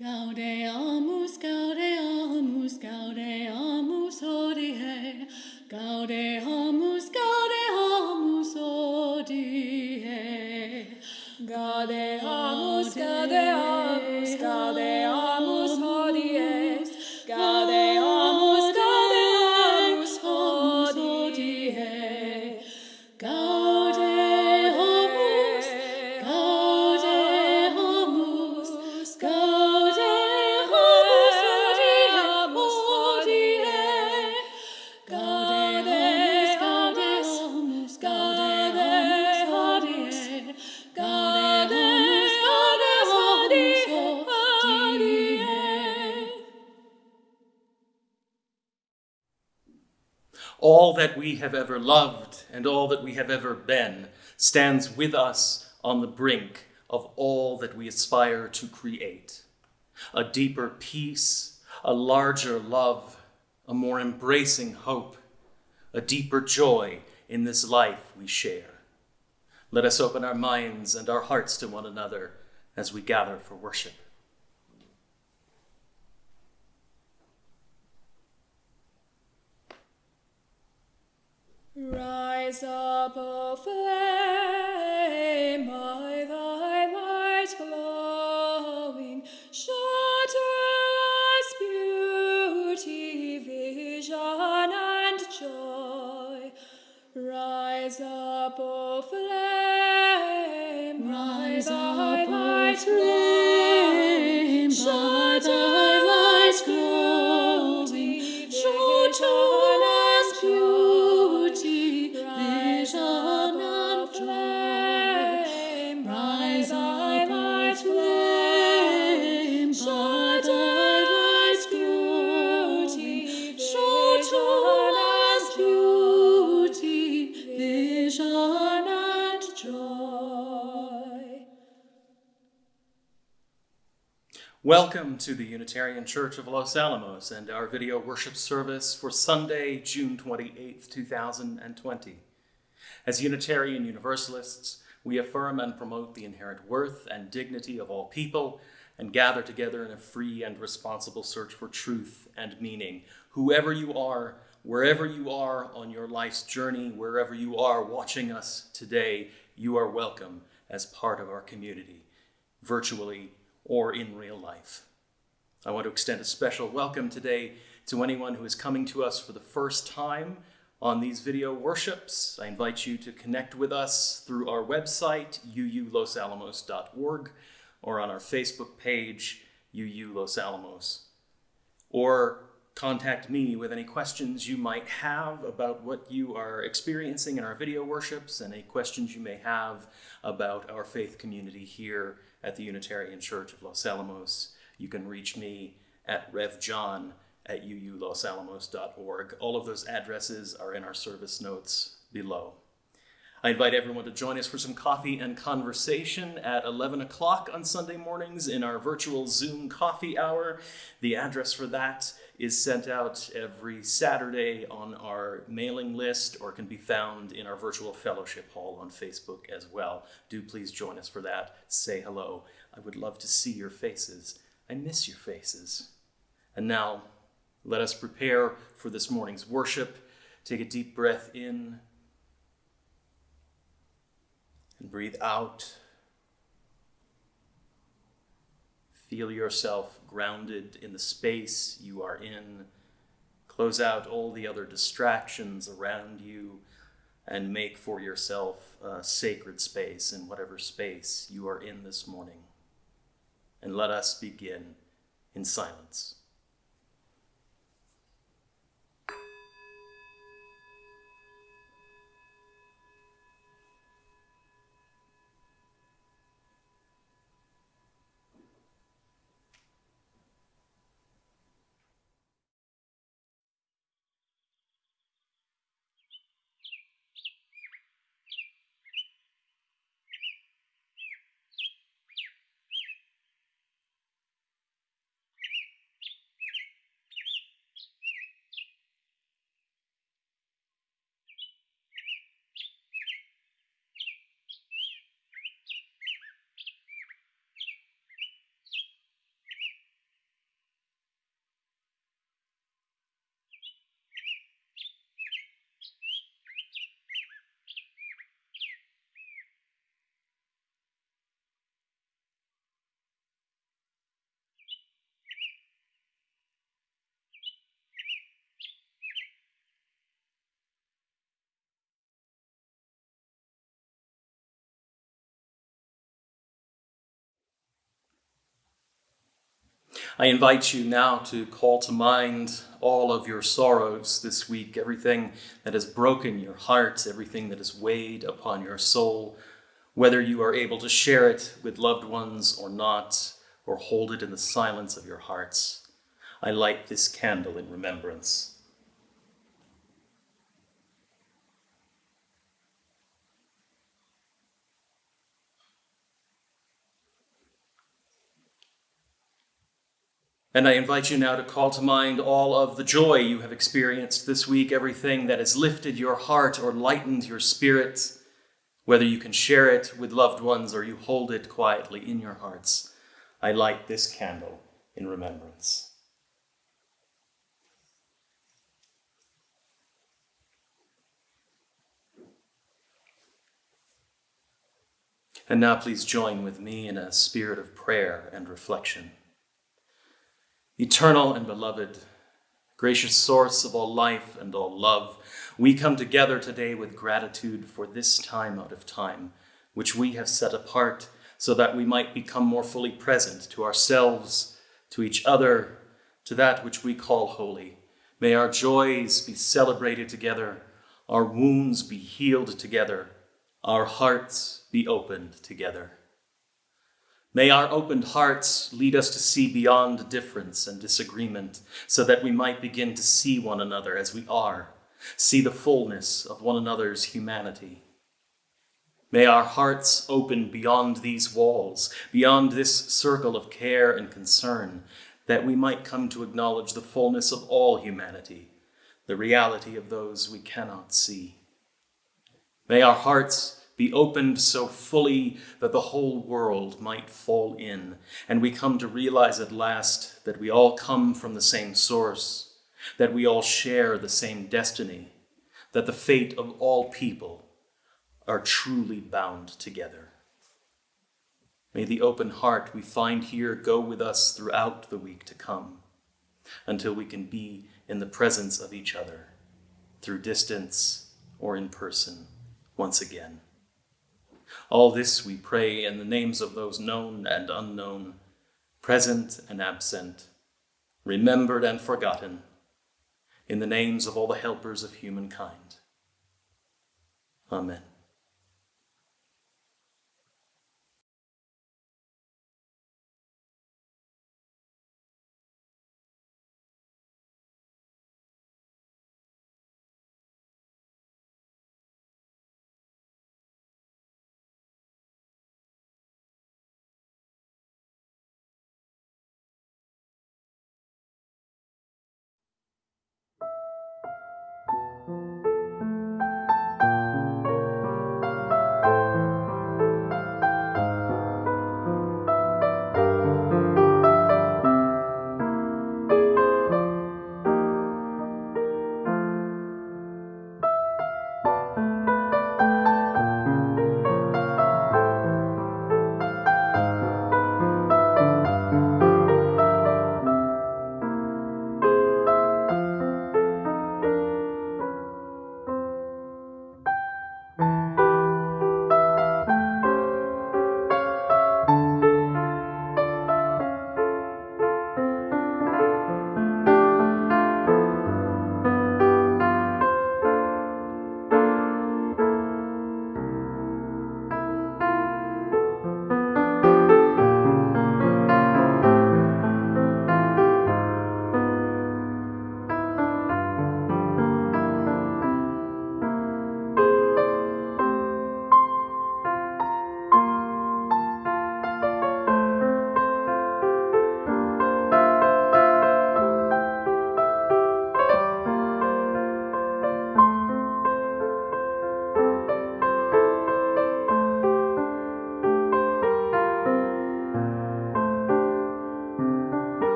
Gaudeamus, Gaudeamus, Gaudeamus, Hodie. Gaudeamus, Gaudeamus, Hodie. Gaudeamus, Gaudeamus, Gaudeamus, Hodie. Gaudeamus, Gaudeamus, Hodie. Gaudeamus, Gaudeamus, Gaudeamus, Hodie. Gaudeamus, Gaudeamus, Gaudeamus, Hodie. Gaudeamus, Gaudeamus, Hodie. All that we have ever loved and all that we have ever been stands with us on the brink of all that we aspire to create. A deeper peace, a larger love, a more embracing hope, a deeper joy in this life we share. Let us open our minds and our hearts to one another as we gather for worship. Rise up, O flame, by thy light glowing, show to us beauty, vision, and joy. Rise up, O flame, by thy light glowing, show to us beauty, vision, and beauty, vision and joy. Rise up, O flame, show to us beauty, vision and beauty, vision and joy. Welcome to the Unitarian Church of Los Alamos and our video worship service for Sunday, June 28th, 2020. As Unitarian Universalists, we affirm and promote the inherent worth and dignity of all people and gather together in a free and responsible search for truth and meaning. Whoever you are, wherever you are on your life's journey, wherever you are watching us today, you are welcome as part of our community, virtually or in real life. I want to extend a special welcome today to anyone who is coming to us for the first time on these video worships. I invite you to connect with us through our website, uulosalamos.org, or on our Facebook page, UU Los Alamos. Or contact me with any questions you might have about what you are experiencing in our video worships and any questions you may have about our faith community here at the Unitarian Church of Los Alamos. You can reach me at revjohn@uulosalamos.org. All of those addresses are in our service notes below. I invite everyone to join us for some coffee and conversation at 11 o'clock on Sunday mornings in our virtual Zoom coffee hour. The address for that is sent out every Saturday on our mailing list or can be found in our virtual fellowship hall on Facebook as well. Do please join us for that. Say hello. I would love to see your faces. I miss your faces. And now, let us prepare for this morning's worship. Take a deep breath in and breathe out. Feel yourself grounded in the space you are in. Close out all the other distractions around you and make for yourself a sacred space in whatever space you are in this morning. And let us begin in silence. I invite you now to call to mind all of your sorrows this week, everything that has broken your heart, everything that has weighed upon your soul, whether you are able to share it with loved ones or not, or hold it in the silence of your hearts. I light this candle in remembrance. And I invite you now to call to mind all of the joy you have experienced this week, everything that has lifted your heart or lightened your spirit, whether you can share it with loved ones or you hold it quietly in your hearts. I light this candle in remembrance. And now please join with me in a spirit of prayer and reflection. Eternal and beloved, gracious source of all life and all love, we come together today with gratitude for this time out of time, which we have set apart so that we might become more fully present to ourselves, to each other, to that which we call holy. May our joys be celebrated together, our wounds be healed together, our hearts be opened together. May our opened hearts lead us to see beyond difference and disagreement, so that we might begin to see one another as we are, see the fullness of one another's humanity. May our hearts open beyond these walls, beyond this circle of care and concern, that we might come to acknowledge the fullness of all humanity, the reality of those we cannot see. May our hearts be opened so fully that the whole world might fall in, and we come to realize at last that we all come from the same source, that we all share the same destiny, that the fate of all people are truly bound together. May the open heart we find here go with us throughout the week to come, until we can be in the presence of each other, through distance or in person, once again. All this we pray in the names of those known and unknown, present and absent, remembered and forgotten, in the names of all the helpers of humankind. Amen.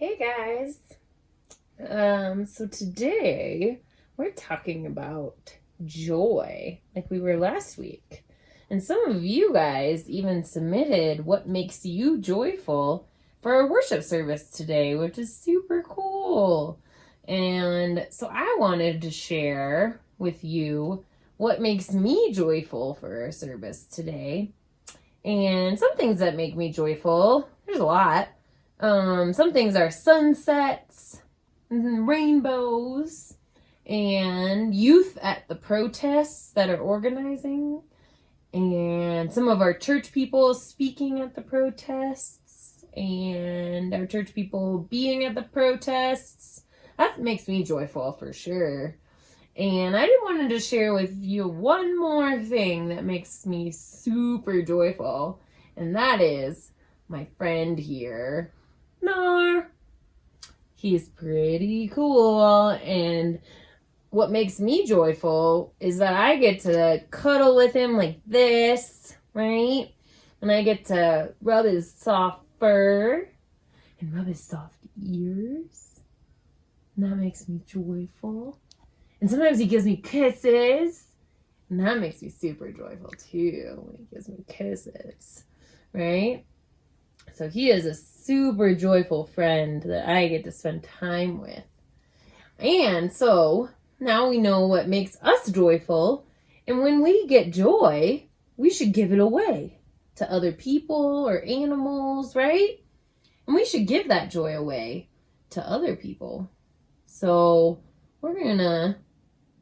Hey guys. So today we're talking about joy, like we were last week. And some of you guys even submitted what makes you joyful for our worship service today, which is super cool. And so I wanted to share with you what makes me joyful for our service today. And some things that make me joyful, there's a lot. Some things are sunsets, rainbows, and youth at the protests that are organizing, and some of our church people speaking at the protests, and our church people being at the protests. That makes me joyful for sure. And I wanted to share with you one more thing that makes me super joyful, and that is my friend here, Nar. He's pretty cool, and what makes me joyful is that I get to cuddle with him like this, right? And I get to rub his soft fur and rub his soft ears. And that makes me joyful. And sometimes he gives me kisses. And that makes me super joyful too, when he gives me kisses, right? So he is a super joyful friend that I get to spend time with. And so now we know what makes us joyful. And when we get joy, we should give it away to other people or animals, right? And we should give that joy away to other people. So we're going to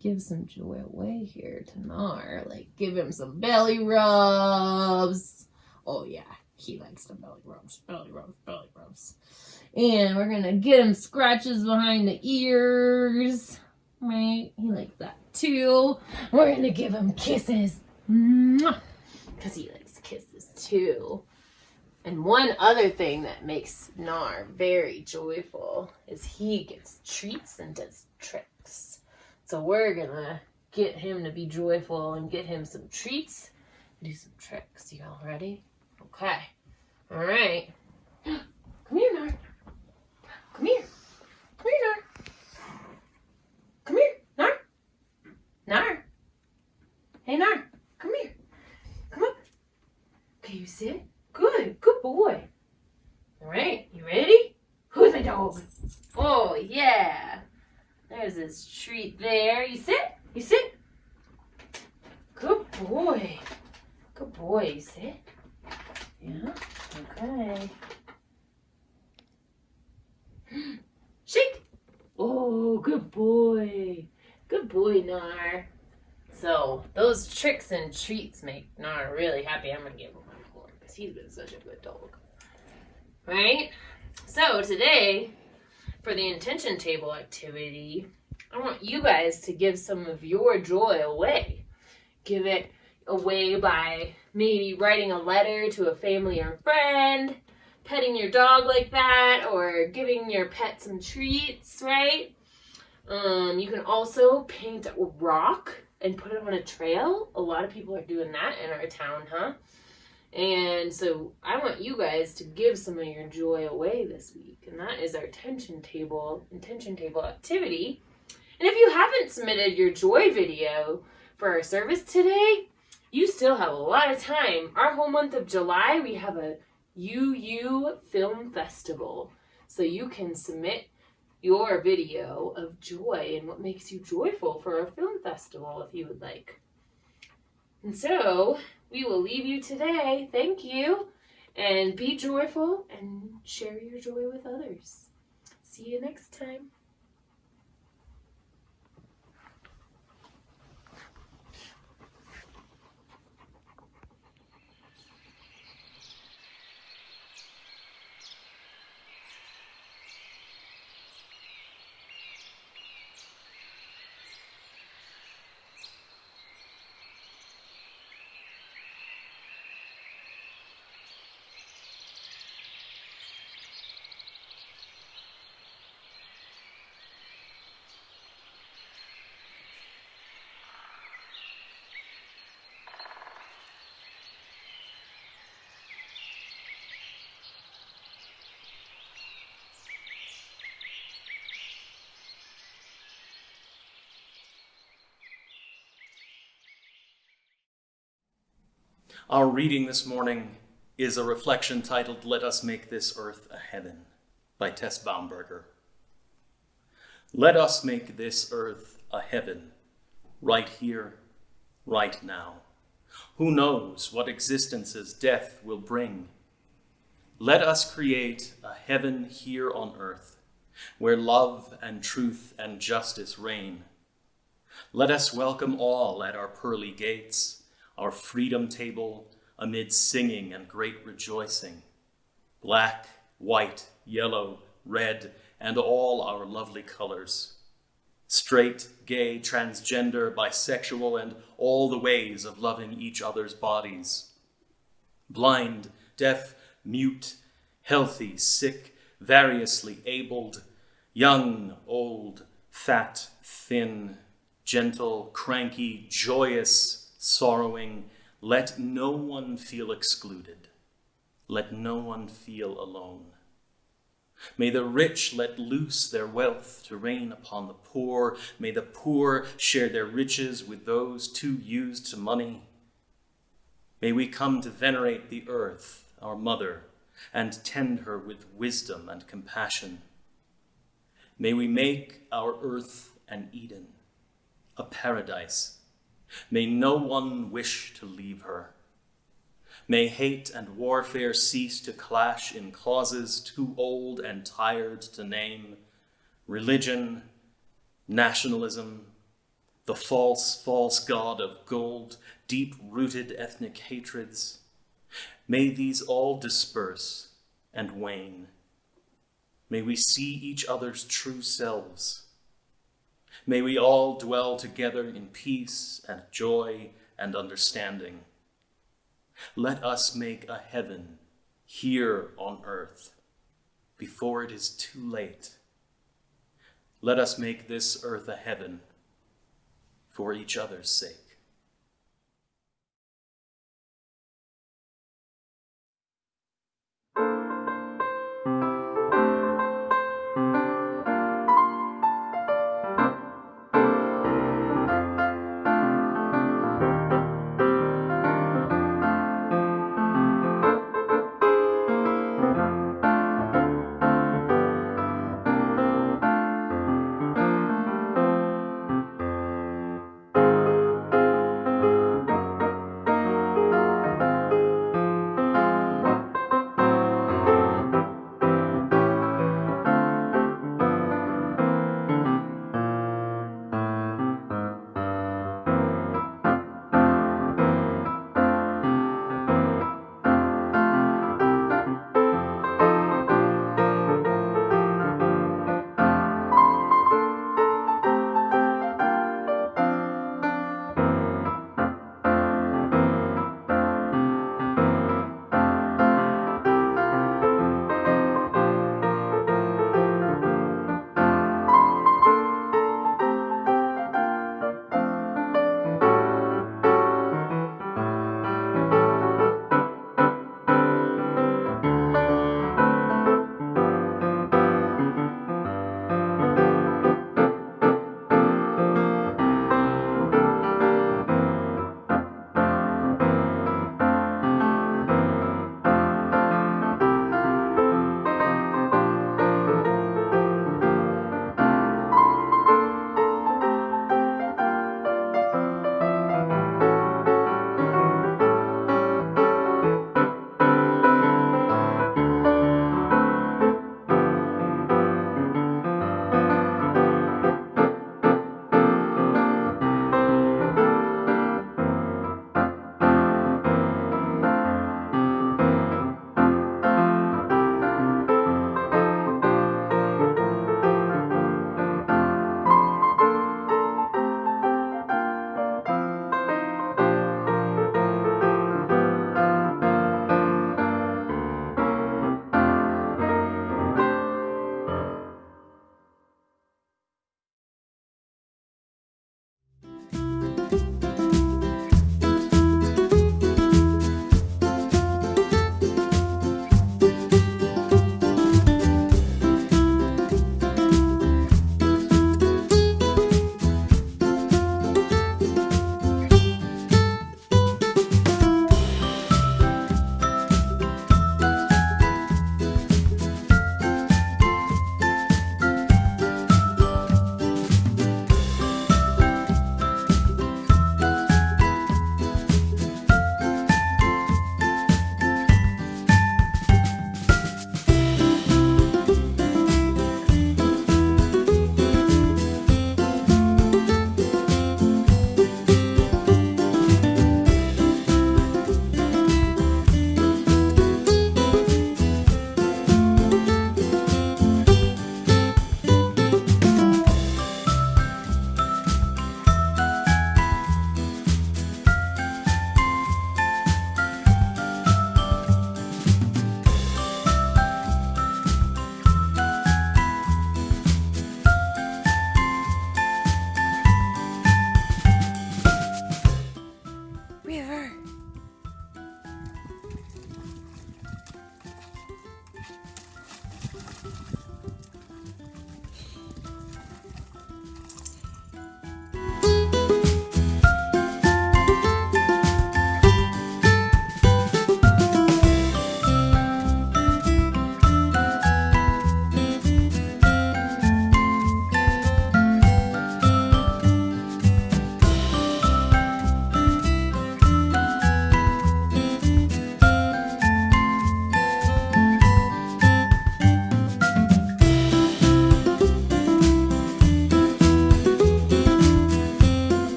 give some joy away here to Nar. Like, give him some belly rubs. Oh, yeah. He likes the belly rubs, belly rubs, belly rubs. And we're going to get him scratches behind the ears. Right? He likes that too. We're going to give him kisses. Because he likes kisses too. And one other thing that makes Nar very joyful is he gets treats and does tricks. So we're going to get him to be joyful and get him some treats and do some tricks. You all ready? Okay. All right. Come here, Nar. Come here. Come here, Nar. Come here, Nar. Nar. Hey, Nar. Come here. Come up. Okay, you sit. Good. Good boy. All right. You ready? Who's my dog? Oh, yeah. There's his treat there. You sit. You sit. Good boy. Good boy. You sit. Yeah. Okay. Shake. Oh, good boy. Good boy, Nar. So, those tricks and treats make Nar really happy. I'm going to give him my floor because he's been such a good dog. Right? So, today, for the intention table activity, I want you guys to give some of your joy away. Give it away by maybe writing a letter to a family or friend, petting your dog like that, or giving your pet some treats, right? You can also paint a rock and put it on a trail. A lot of people are doing that in our town, huh? And so I want you guys to give some of your joy away this week. And that is our intention table activity. And if you haven't submitted your joy video for our service today, you still have a lot of time. Our whole month of July, we have a UU Film Festival. So you can submit your video of joy and what makes you joyful for our film festival if you would like. And so we will leave you today. Thank you. And be joyful and share your joy with others. See you next time. Our reading this morning is a reflection titled Let Us Make This Earth a Heaven by Tess Baumberger. Let us make this earth a heaven, right here, right now. Who knows what existences death will bring? Let us create a heaven here on earth, where love and truth and justice reign. Let us welcome all at our pearly gates, our freedom table, amid singing and great rejoicing. Black, white, yellow, red, and all our lovely colors. Straight, gay, transgender, bisexual, and all the ways of loving each other's bodies. Blind, deaf, mute, healthy, sick, variously abled, young, old, fat, thin, gentle, cranky, joyous, sorrowing. Let no one feel excluded. Let no one feel alone. May the rich let loose their wealth to rain upon the poor. May the poor share their riches with those too used to money. May we come to venerate the earth, our mother, and tend her with wisdom and compassion. May we make our earth an Eden, a paradise. May no one wish to leave her. May hate and warfare cease to clash in clauses too old and tired to name. Religion, nationalism, the false god of gold, deep-rooted ethnic hatreds. May these all disperse and wane. May we see each other's true selves. May we all dwell together in peace and joy and understanding. Let us make a heaven here on earth before it is too late. Let us make this earth a heaven for each other's sake.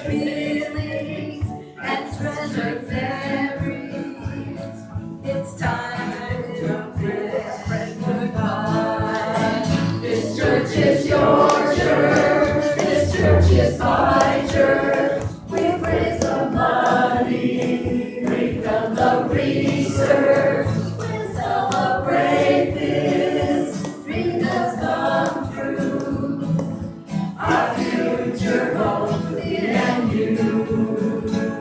feelings and treasure memories. It's time to bid friend goodbye. This church is your church. This church is my church. We raise the money, we've done the research. We'll celebrate this dream that's come true. Our future home for me and you.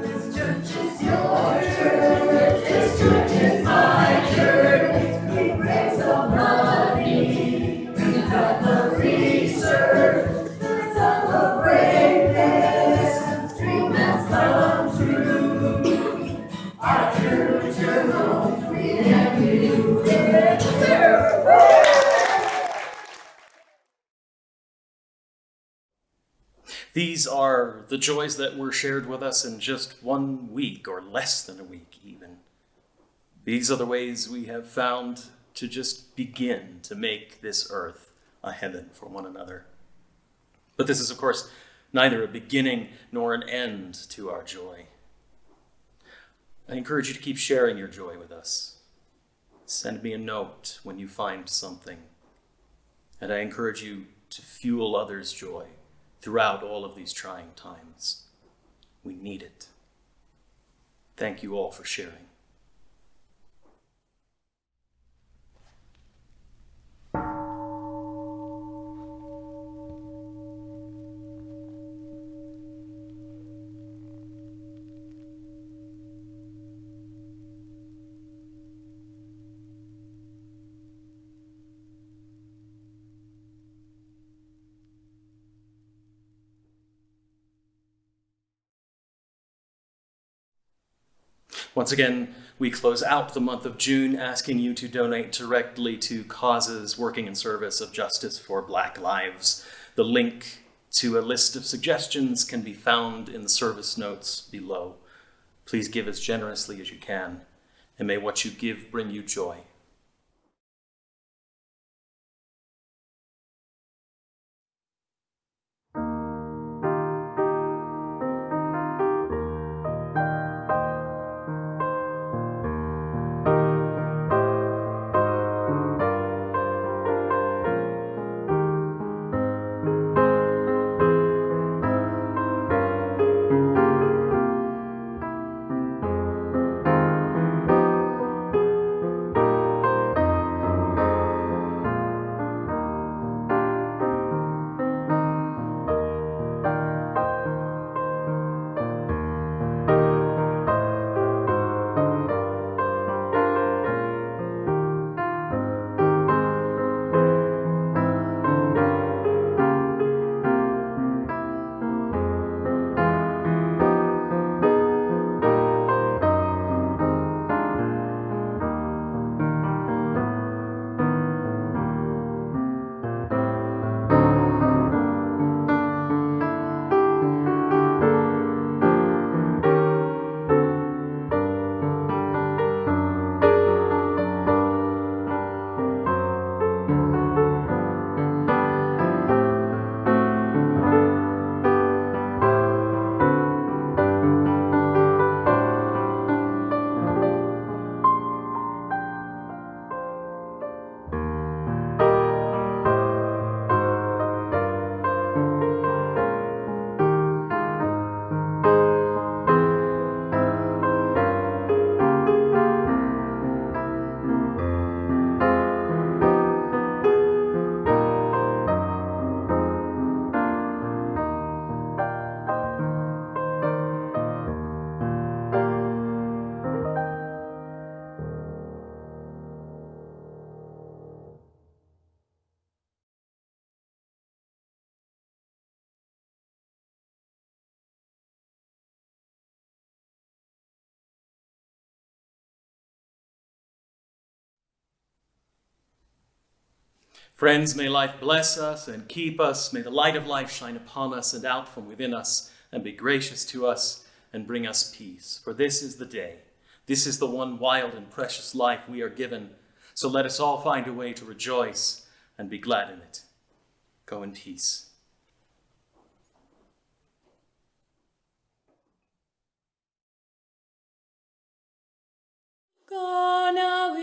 This church is your church. This church is my church. We raise the money, we've done the research. We'll celebrate this dream that's come true. Our future home for me and you. These are the joys that were shared with us in just 1 week, or less than a week even. These are the ways we have found to just begin to make this earth a heaven for one another. But this is, of course, neither a beginning nor an end to our joy. I encourage you to keep sharing your joy with us. Send me a note when you find something. And I encourage you to fuel others' joy throughout all of these trying times. We need it. Thank you all for sharing. Once again, we close out the month of June asking you to donate directly to causes working in service of justice for Black lives. The link to a list of suggestions can be found in the service notes below. Please give as generously as you can, and may what you give bring you joy. Friends, may life bless us and keep us. May the light of life shine upon us and out from within us and be gracious to us and bring us peace. For this is the day. This is the one wild and precious life we are given. So let us all find a way to rejoice and be glad in it. Go in peace. Go now